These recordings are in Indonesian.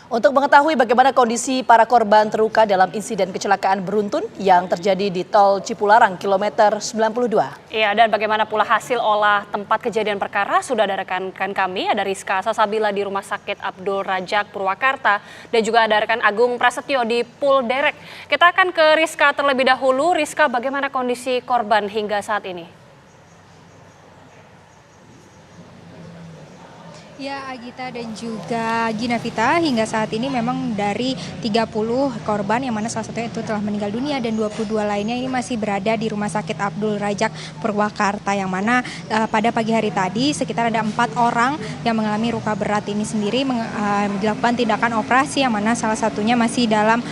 Untuk mengetahui bagaimana kondisi para korban terluka dalam insiden kecelakaan beruntun yang terjadi di Tol Cipularang kilometer 92. Iya, dan bagaimana pula hasil olah tempat kejadian perkara sudah ada rekan kami, ada Rizka Sasabila di Rumah Sakit Abdul Rajak Purwakarta dan juga ada rekan Agung Prasetyo di Pul Derek. Kita akan ke Rizka terlebih dahulu. Rizka, bagaimana kondisi korban hingga saat ini? Ya, Agita dan juga Ginavita, hingga saat ini memang dari 30 korban yang mana salah satunya itu telah meninggal dunia dan 22 lainnya ini masih berada di Rumah Sakit Abdul Rajak Purwakarta, yang mana pada pagi hari tadi sekitar ada 4 orang yang mengalami luka berat ini sendiri dilakukan tindakan operasi, yang mana salah satunya masih dalam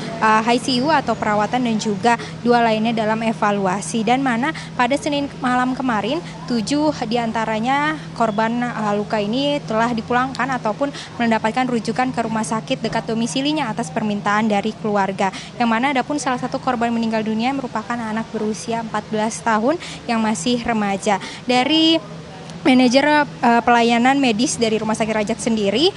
ICU atau perawatan dan juga 2 lainnya dalam evaluasi, dan mana pada Senin malam kemarin 7 diantaranya korban luka ini telah dipulangkan ataupun mendapatkan rujukan ke rumah sakit dekat domisilinya atas permintaan dari keluarga. Yang mana ada pun salah satu korban meninggal dunia merupakan anak berusia 14 tahun yang masih remaja. Dari manajer pelayanan medis dari Rumah Sakit Rajak sendiri,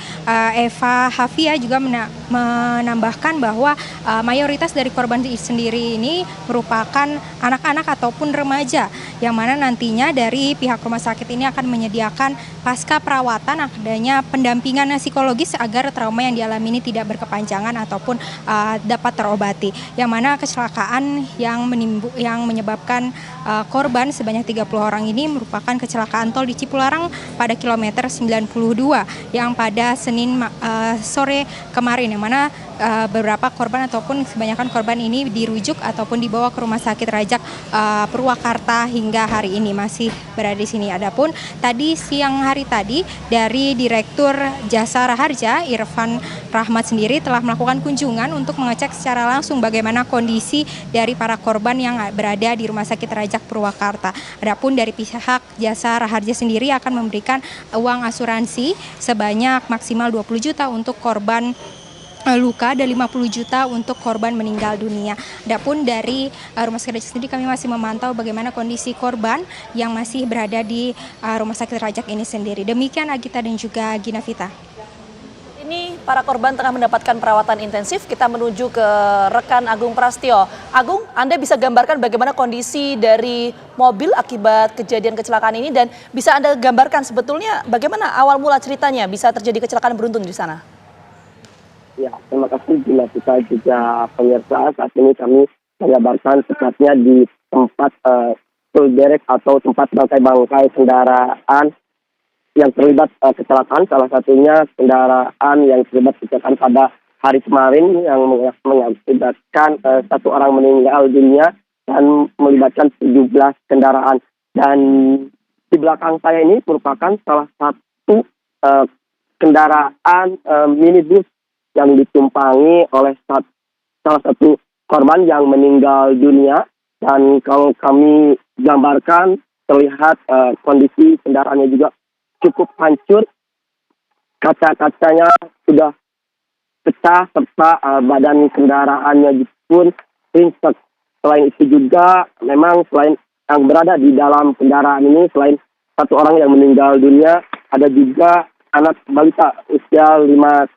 Eva Hafia juga menambahkan bahwa mayoritas dari korban sendiri ini merupakan anak-anak ataupun remaja, yang mana nantinya dari pihak rumah sakit ini akan menyediakan pasca perawatan adanya pendampingan psikologis agar trauma yang dialami ini tidak berkepanjangan ataupun dapat terobati. Yang mana kecelakaan yang menyebabkan korban sebanyak 30 orang ini merupakan kecelakaan tol di Cipularang pada kilometer 92 yang pada Senin sore kemarin, yang mana beberapa korban ataupun kebanyakan korban ini dirujuk ataupun dibawa ke Rumah Sakit Rajak Purwakarta hingga hari ini masih berada di sini. Adapun tadi siang hari tadi dari Direktur Jasa Raharja Irfan Rahmat sendiri telah melakukan kunjungan untuk mengecek secara langsung bagaimana kondisi dari para korban yang berada di Rumah Sakit Rajak Purwakarta. Adapun dari pihak Jasa Raharja sendiri akan memberikan uang asuransi sebanyak maksimal 20 juta untuk korban luka dan 50 juta untuk korban meninggal dunia. Adapun dari Rumah Sakit Rajak sendiri kami masih memantau bagaimana kondisi korban yang masih berada di Rumah Sakit Rajak ini sendiri. Demikian Agita dan juga Ginavita. Ini para korban tengah mendapatkan perawatan intensif. Kita menuju ke rekan Agung Prasetyo. Agung, Anda bisa gambarkan bagaimana kondisi dari mobil akibat kejadian kecelakaan ini, dan bisa Anda gambarkan sebetulnya bagaimana awal mula ceritanya bisa terjadi kecelakaan beruntun di sana? Ya, terima kasih Ginavita juga pemirsa. Saat ini kami mengabarkan tepatnya di tempat Pul Derek atau tempat bangkai-bangkai kendaraan yang terlibat kecelakaan, salah satunya kendaraan yang terlibat kecelakaan pada hari kemarin yang mengakibatkan 1 orang meninggal dunia dan melibatkan 17 kendaraan. Dan di belakang saya ini merupakan salah satu kendaraan minibus yang ditumpangi oleh salah satu korban yang meninggal dunia. Dan kalau kami gambarkan terlihat kondisi kendaraannya juga cukup hancur, kaca-kacanya sudah pecah serta badan kendaraannya pun ringsek. Selain itu juga memang selain yang berada di dalam kendaraan ini, selain 1 orang yang meninggal dunia, ada juga anak balita usia 5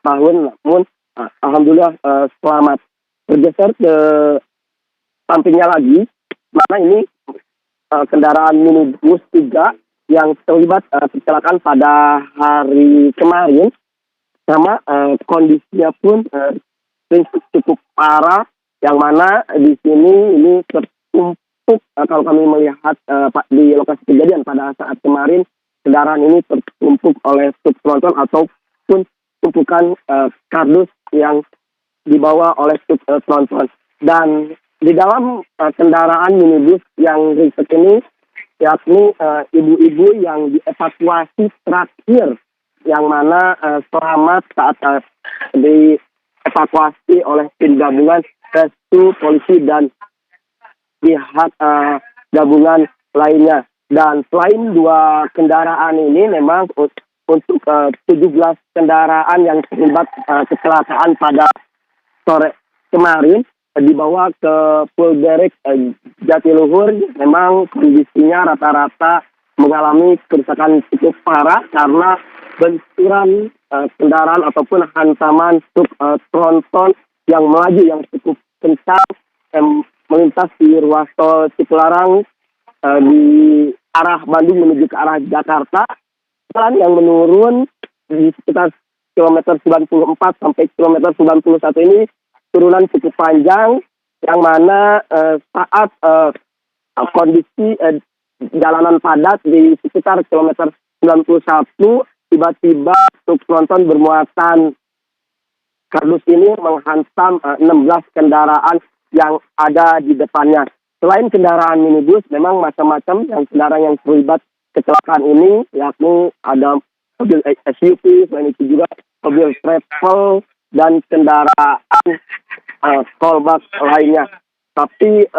tahun, namun alhamdulillah selamat. Bergeser ke sampingnya lagi, mana ini kendaraan minibus 3 yang terlibat kecelakaan pada hari kemarin, sama kondisinya pun cukup parah, yang mana di sini ini tertumpuk. Kalau kami melihat di lokasi kejadian pada saat kemarin, kendaraan ini tertumpuk oleh truk tronton ataupun tumpukan kardus yang dibawa oleh truk tronton. Dan di dalam kendaraan minibus yang ringsek ini, yakni ibu-ibu yang dievakuasi terakhir, yang mana selamat saat dievakuasi oleh tim gabungan rescue polisi dan pihak gabungan lainnya. Dan selain 2 kendaraan ini, memang untuk 17 kendaraan yang terlibat kecelakaan pada sore kemarin dibawa ke Pul Derek Jatiluhur. Memang kondisinya rata-rata mengalami kerusakan cukup parah karena benturan kendaraan ataupun hantaman truk tronton yang melaju yang cukup kencang melintas di ruas tol Cipularang di arah Bandung menuju ke arah Jakarta. Jalan yang menurun di sekitar kilometer 94 sampai kilometer 91 ini turunan cukup panjang yang mana saat kondisi jalanan padat di sekitar kilometer 91 tiba-tiba truk tronton bermuatan kardus ini menghantam 16 kendaraan yang ada di depannya. Selain kendaraan minibus, memang macam-macam yang kendaraan yang terlibat kecelakaan ini, yakni ada mobil SUV, selain itu juga mobil travel dan kendaraan callback lainnya. Tapi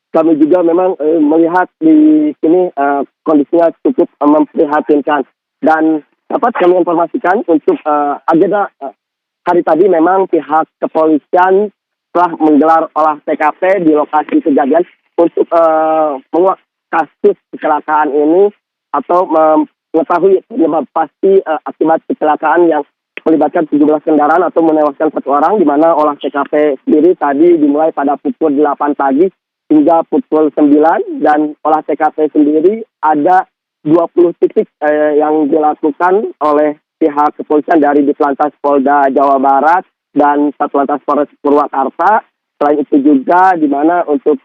kami juga memang melihat di sini kondisinya cukup memprihatinkan. Dan dapat kami informasikan untuk agenda hari tadi memang pihak kepolisian telah menggelar olah TKP di lokasi kejadian untuk menguak kasus kecelakaan ini atau mengetahui penyebab pasti akibat kecelakaan yang melibatkan 17 kendaraan atau menewaskan 1 orang, di mana olah TKP sendiri tadi dimulai pada pukul 8 pagi hingga pukul 9, dan olah TKP sendiri ada 20 titik yang dilakukan oleh pihak kepolisian dari Ditlantas Polda Jawa Barat dan Satlantas Polres Purwakarta. Selain itu juga di mana untuk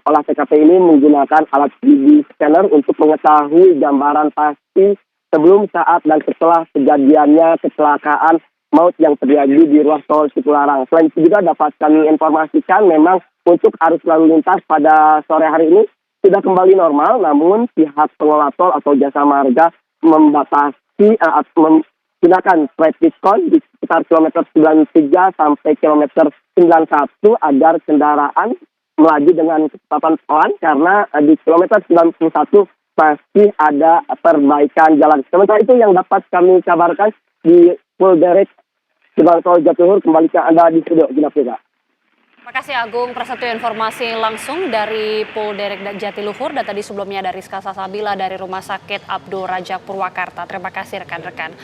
olah TKP ini menggunakan alat 3D scanner untuk mengetahui gambaran pasti sebelum, saat, dan setelah kejadiannya kecelakaan maut yang terjadi di ruas tol Cipularang. Selain itu juga dapat kami informasikan memang untuk arus lalu lintas pada sore hari ini sudah kembali normal, namun pihak pengelola tol atau jasa marga membatasi menggunakan traffic diskon di sekitar kilometer 93 sampai kilometer 91 agar kendaraan melaju dengan kecepatan pelan, karena di kilometer 91 masih ada perbaikan jalan. Sementara itu yang dapat kami kabarkan di Polderek Gerbang Tol Jatiluhur, kembali ke Anda di studio, Ginafrida. Terima kasih Agung Prasetyo, informasi langsung dari Polderek Jatiluhur, dan tadi sebelumnya dari Rizka Sasabila dari Rumah Sakit Abdul Rajak Purwakarta. Terima kasih rekan-rekan.